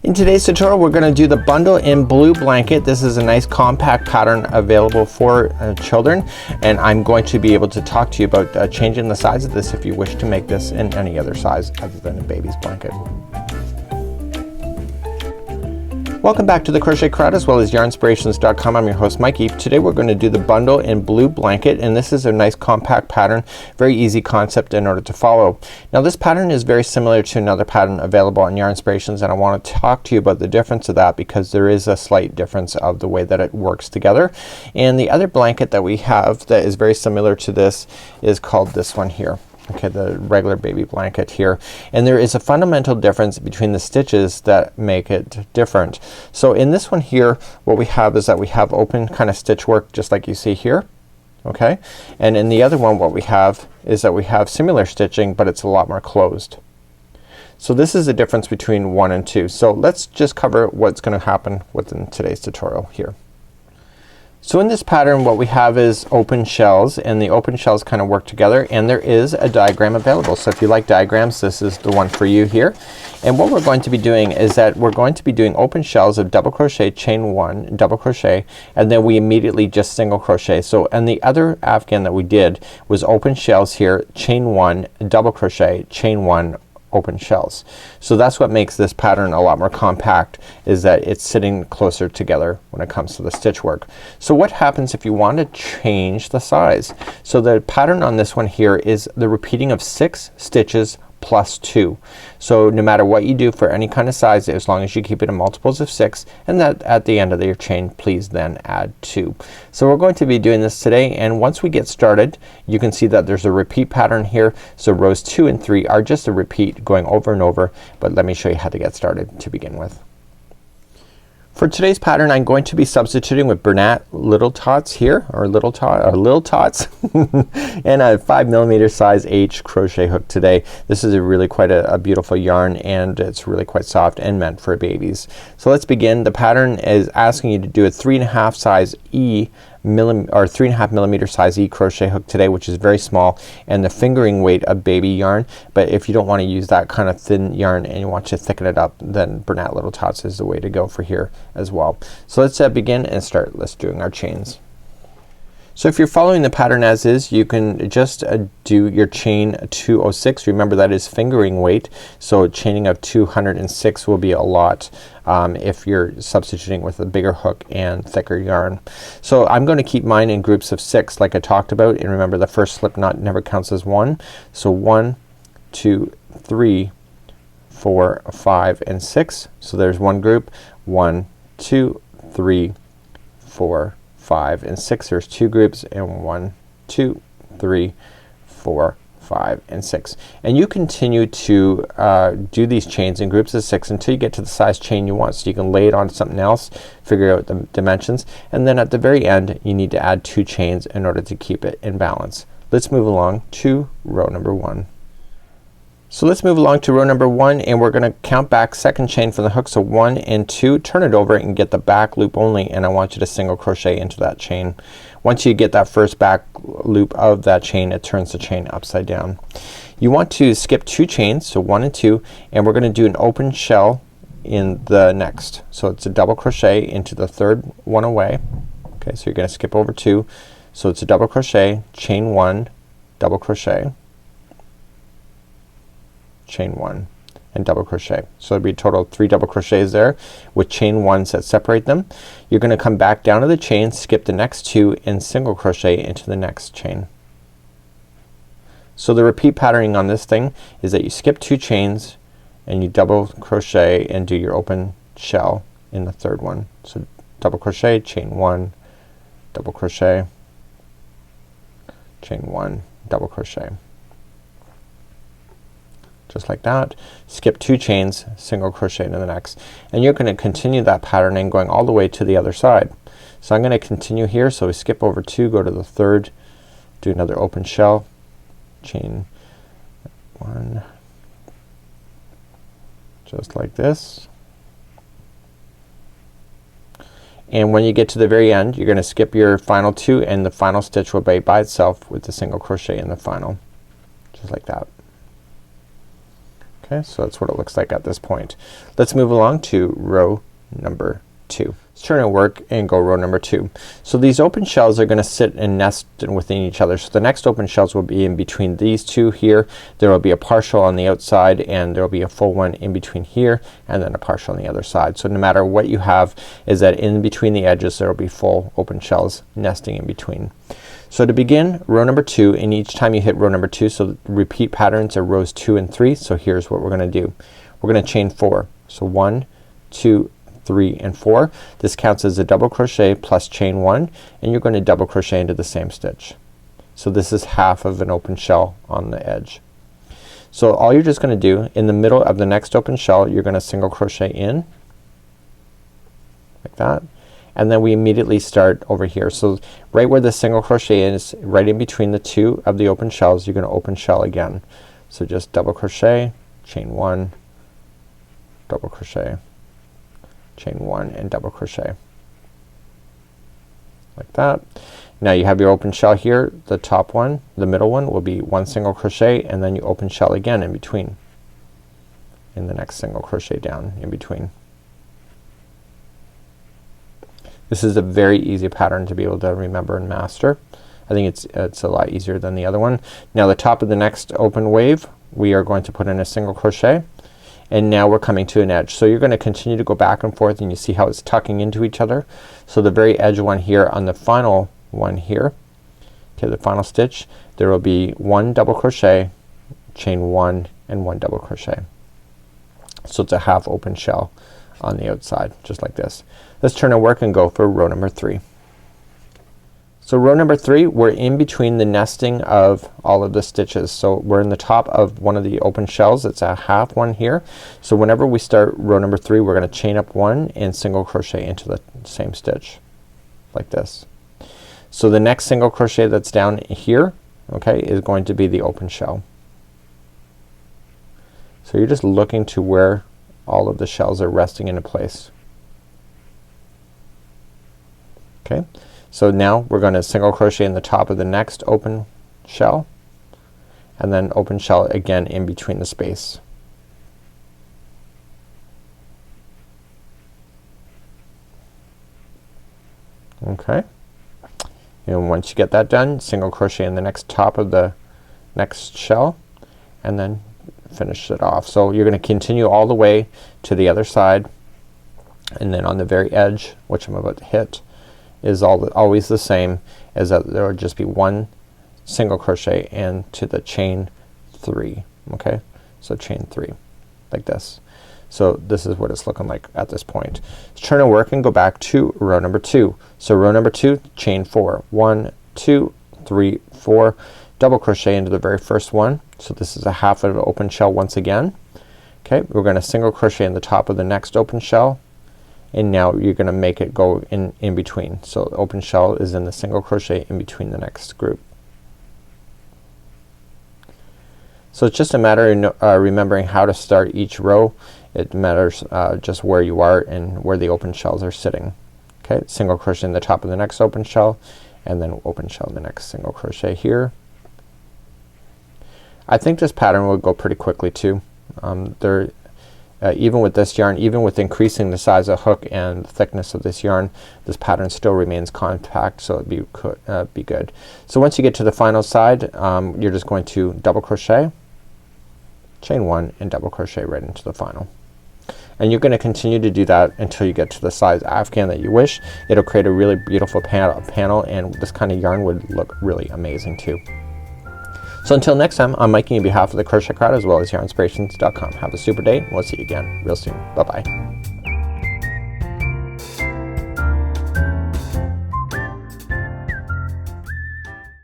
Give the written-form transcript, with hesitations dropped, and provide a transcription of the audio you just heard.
In today's tutorial, we're going to do the bundle in blue blanket. This is a nice compact pattern available for children, and I'm going to be able to talk to you about changing the size of this if you wish to make this in any other size other than a baby's blanket. Welcome back to the Crochet Crowd as well as yarnspirations.com. I'm your host Mikey. Today we're going to do the bundle in blue blanket, and this is a nice compact pattern, very easy concept in order to follow. Now this pattern is very similar to another pattern available on Yarnspirations, and I want to talk to you about the difference of that because there is a slight difference of the way that it works together. And the other blanket that we have that is very similar to this is called this one here. Okay, the regular baby blanket here, and there is a fundamental difference between the stitches that make it different. So in this one here, what we have is that we have open kind of stitch work just like you see here. Okay, and in the other one what we have is that we have similar stitching, but it's a lot more closed. So this is the difference between 1 and 2. So let's just cover what's going to happen within today's tutorial here. So in this pattern what we have is open shells, and the open shells kind of work together, and there is a diagram available. So if you like diagrams, this is the one for you here. And what we're going to be doing is that we're going to be doing open shells of double crochet, chain 1, double crochet, and then we immediately just single crochet. So and the other afghan that we did was open shells here, chain 1, double crochet, chain 1, open shells. So that's what makes this pattern a lot more compact, is that it's sitting closer together when it comes to the stitch work. So what happens if you want to change the size? So the pattern on this one here is the repeating of 6 stitches plus 2. So no matter what you do for any kind of size, as long as you keep it in multiples of 6, and that at the end of your chain please then add 2. So we're going to be doing this today, and once we get started you can see that there's a repeat pattern here. So rows 2 and 3 are just a repeat going over and over, but let me show you how to get started to begin with. For today's pattern I'm going to be substituting with Bernat Little Tots here, or Little Tots and a 5mm size H crochet hook today. This is really quite a beautiful yarn, and it's really quite soft and meant for babies. So let's begin. The pattern is asking you to do a 3.5 size E or 3.5mm size E crochet hook today, which is very small, and the fingering weight of baby yarn. But if you don't want to use that kind of thin yarn and you want to thicken it up, then Bernat Little Tots is the way to go for here as well. So let's begin and start. Let's doing our chains. So if you're following the pattern as is, you can just do your chain 206. Remember that is fingering weight, so chaining of 206 will be a lot if you're substituting with a bigger hook and thicker yarn. So I'm going to keep mine in groups of 6 like I talked about, and remember the first slip knot never counts as 1. So 1, 2, 3, 4, 5, and 6. So there's one group. 1, 2, 3, 4, 5, and 6. There's 2 groups, and 1, 2, 3, 4, 5, and 6. And you continue to do these chains in groups of 6 until you get to the size chain you want. So you can lay it on something else, figure out the dimensions, and then at the very end you need to add 2 chains in order to keep it in balance. Let's move along to row number 1. So let's move along to row number 1, and we're gonna count back second chain from the hook. So 1 and 2, turn it over and get the back loop only, and I want you to single crochet into that chain. Once you get that first back loop of that chain, it turns the chain upside down. You want to skip 2 chains, so 1 and 2, and we're gonna do an open shell in the next. So it's a double crochet into the third one away. Okay, so you're gonna skip over 2. So it's a double crochet, chain 1, double crochet, chain 1, and double crochet. So it'll be a total of 3 double crochets there with chain 1s that separate them. You're gonna come back down to the chain, skip the next 2, and single crochet into the next chain. So the repeat patterning on this thing is that you skip 2 chains and you double crochet and do your open shell in the third one. So double crochet, chain 1, double crochet, chain 1, double crochet. Just like that. Skip 2 chains, single crochet into the next, and you're gonna continue that patterning going all the way to the other side. So I'm gonna continue here. So we skip over 2, go to the third, do another open shell, chain 1, just like this. And when you get to the very end you're gonna skip your final 2, and the final stitch will be by itself with the single crochet in the final, just like that. Okay, so that's what it looks like at this point. Let's move along to row number 2. Let's turn our work and go row number 2. So these open shells are gonna sit and nest within each other. So the next open shells will be in between these two here. There will be a partial on the outside and there will be a full one in between here and then a partial on the other side. So no matter what you have is that in between the edges there will be full open shells nesting in between. So to begin row number 2, and each time you hit row number 2, so repeat patterns are rows 2 and 3. So here's what we're gonna do. We're gonna chain 4. So 1, 2, 3 and 4. This counts as a double crochet plus chain 1 and you're going to double crochet into the same stitch. So this is half of an open shell on the edge. So all you're just gonna do in the middle of the next open shell you're gonna single crochet in like that, and then we immediately start over here. So right where the single crochet is, right in between the two of the open shells, you're gonna open shell again. So just double crochet, chain 1, double crochet, chain 1 and double crochet like that. Now you have your open shell here. The top one, the middle one will be 1 single crochet and then you open shell again in between in the next single crochet down in between. This is a very easy pattern to be able to remember and master. I think it's a lot easier than the other one. Now the top of the next open wave we are going to put in a single crochet and now we're coming to an edge. So you're gonna continue to go back and forth and you see how it's tucking into each other. So the very edge one here on the final one here, okay, the final stitch, there will be 1 double crochet, chain 1 and 1 double crochet. So it's a half open shell on the outside just like this. Let's turn our work and go for row number 3. So row number 3 we're in between the nesting of all of the stitches. So we're in the top of one of the open shells. It's a half one here. So whenever we start row number 3 we're gonna chain up 1 and single crochet into the same stitch like this. So the next single crochet that's down here, okay, is going to be the open shell. So you're just looking to where all of the shells are resting into place. Okay. So now we're gonna single crochet in the top of the next open shell and then open shell again in between the space. Okay. And once you get that done, single crochet in the next top of the next shell and then finish it off. So you're gonna continue all the way to the other side and then on the very edge, which I'm about to hit, is always the same, as that there will just be 1 single crochet and to the chain 3. Okay, so chain 3 like this. So this is what it's looking like at this point. Let's turn our work and go back to row number 2. So row number 2, chain 4, 1, 2, 3, 4, double crochet into the very first one. So this is a half of an open shell once again. Okay, we're gonna single crochet in the top of the next open shell and now you're gonna make it go in between. So the open shell is in the single crochet in between the next group. So it's just a matter of remembering how to start each row. It matters just where you are and where the open shells are sitting. Okay, single crochet in the top of the next open shell and then open shell in the next single crochet here. I think this pattern will go pretty quickly too. Even with this yarn, even with increasing the size of hook and thickness of this yarn, this pattern still remains compact, so it'd be good. So once you get to the final side, you're just going to double crochet, chain 1 and double crochet right into the final. And you're gonna continue to do that until you get to the size afghan that you wish. It'll create a really beautiful panel and this kind of yarn would look really amazing too. So until next time, I'm Mikey on behalf of the Crochet Crowd as well as yarnspirations.com. Have a super day. We'll see you again real soon. Bye bye.